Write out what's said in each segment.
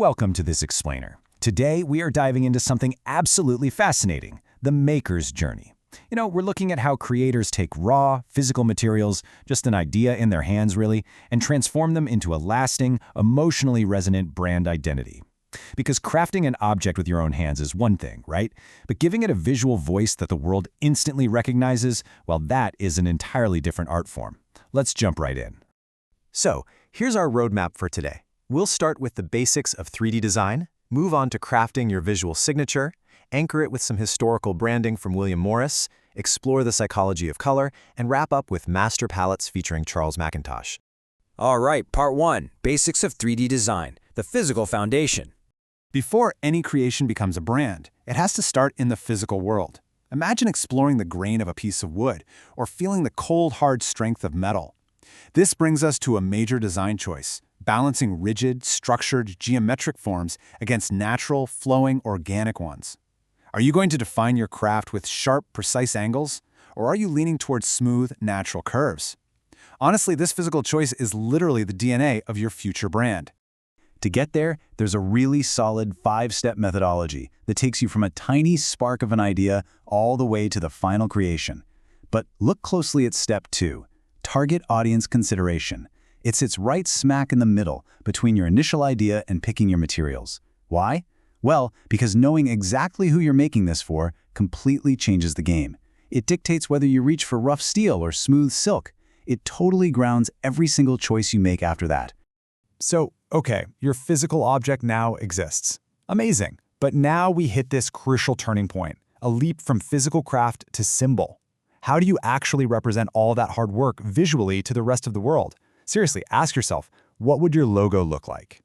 Welcome to this explainer. Today, we are diving into something absolutely fascinating, the maker's journey. We're looking at how creators take raw, physical materials, just an idea in their hands really, and transform them into a lasting, emotionally resonant brand identity. Because crafting an object with your own hands is one thing, right? But giving it a visual voice that the world instantly recognizes, well, that is an entirely different art form. Let's jump right in. So, here's our roadmap for today. We'll start with the basics of 3D design, move on to crafting your visual signature, anchor it with some historical branding from William Morris, explore the psychology of color, and wrap up with master palettes featuring Charles McIntosh. All right, part 1, basics of 3D design, the physical foundation. Before any creation becomes a brand, it has to start in the physical world. Imagine exploring the grain of a piece of wood or feeling the cold, hard strength of metal. This brings us to a major design choice, balancing rigid, structured, geometric forms against natural, flowing, organic ones. Are you going to define your craft with sharp, precise angles, or are you leaning towards smooth, natural curves? Honestly, this physical choice is literally the DNA of your future brand. To get there, there's a really solid 5-step methodology that takes you from a tiny spark of an idea all the way to the final creation. But look closely at step 2, target audience consideration. It sits right smack in the middle between your initial idea and picking your materials. Why? Well, because knowing exactly who you're making this for completely changes the game. It dictates whether you reach for rough steel or smooth silk. It totally grounds every single choice you make after that. So, okay, your physical object now exists. Amazing. But now we hit this crucial turning point, a leap from physical craft to symbol. How do you actually represent all that hard work visually to the rest of the world? Seriously, ask yourself, what would your logo look like?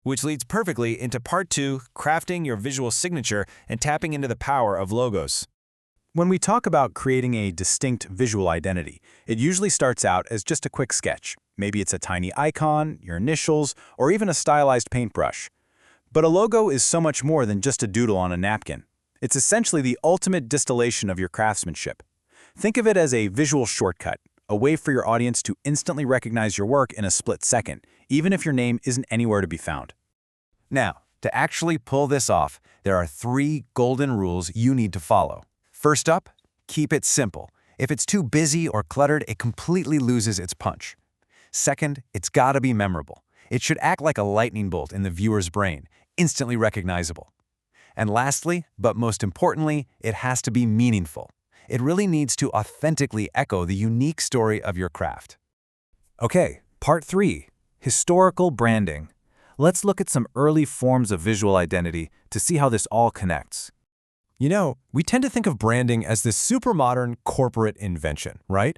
Which leads perfectly into part 2, crafting your visual signature and tapping into the power of logos. When we talk about creating a distinct visual identity, it usually starts out as just a quick sketch. Maybe it's a tiny icon, your initials, or even a stylized paintbrush. But a logo is so much more than just a doodle on a napkin. It's essentially the ultimate distillation of your craftsmanship. Think of it as a visual shortcut, a way for your audience to instantly recognize your work in a split second, even if your name isn't anywhere to be found. Now, to actually pull this off, there are 3 golden rules you need to follow. First up, keep it simple. If it's too busy or cluttered, it completely loses its punch. Second, it's gotta be memorable. It should act like a lightning bolt in the viewer's brain, instantly recognizable. And lastly, but most importantly, it has to be meaningful. It really needs to authentically echo the unique story of your craft. Okay, part 3, historical branding. Let's look at some early forms of visual identity to see how this all connects. We tend to think of branding as this super modern corporate invention, right?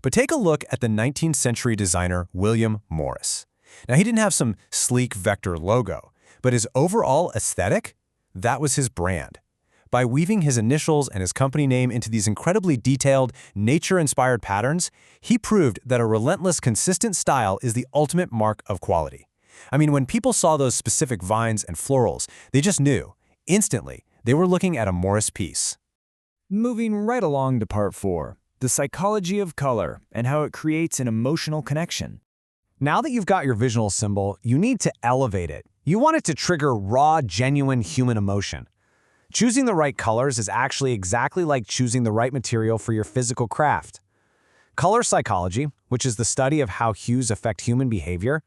But take a look at the 19th century designer William Morris. Now, he didn't have some sleek vector logo, but his overall aesthetic, that was his brand. By weaving his initials and his company name into these incredibly detailed, nature-inspired patterns, he proved that a relentless, consistent style is the ultimate mark of quality. I mean, when people saw those specific vines and florals, they just knew, instantly, they were looking at a Morris piece. Moving right along to part 4, the psychology of color and how it creates an emotional connection. Now that you've got your visual symbol, you need to elevate it. You want it to trigger raw, genuine human emotion. Choosing the right colors is actually exactly like choosing the right material for your physical craft. Color psychology, which is the study of how hues affect human behavior,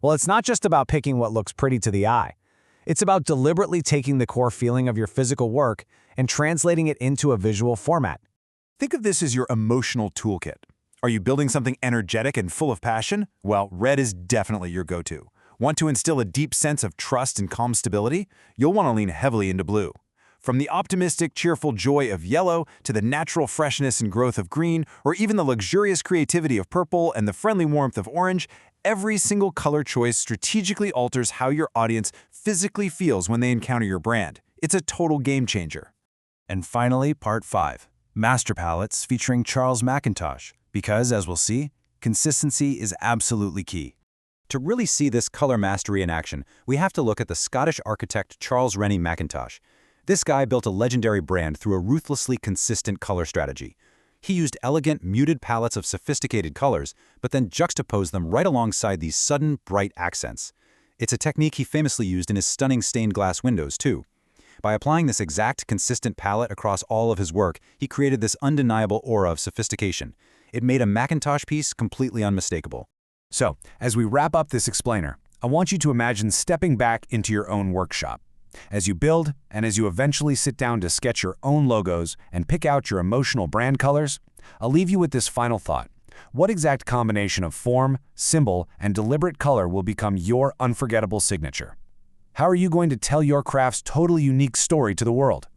well, it's not just about picking what looks pretty to the eye. It's about deliberately taking the core feeling of your physical work and translating it into a visual format. Think of this as your emotional toolkit. Are you building something energetic and full of passion? Well, red is definitely your go-to. Want to instill a deep sense of trust and calm stability? You'll want to lean heavily into blue. From the optimistic, cheerful joy of yellow to the natural freshness and growth of green, or even the luxurious creativity of purple and the friendly warmth of orange, every single color choice strategically alters how your audience physically feels when they encounter your brand. It's a total game changer. And finally, part 5, master palettes featuring Charles McIntosh, because, as we'll see, consistency is absolutely key. To really see this color mastery in action, we have to look at the Scottish architect Charles Rennie Mackintosh. This guy built a legendary brand through a ruthlessly consistent color strategy. He used elegant, muted palettes of sophisticated colors, but then juxtaposed them right alongside these sudden, bright accents. It's a technique he famously used in his stunning stained glass windows, too. By applying this exact, consistent palette across all of his work, he created this undeniable aura of sophistication. It made a Macintosh piece completely unmistakable. So, as we wrap up this explainer, I want you to imagine stepping back into your own workshop. As you build, and as you eventually sit down to sketch your own logos and pick out your emotional brand colors, I'll leave you with this final thought. What exact combination of form, symbol, and deliberate color will become your unforgettable signature? How are you going to tell your craft's totally unique story to the world?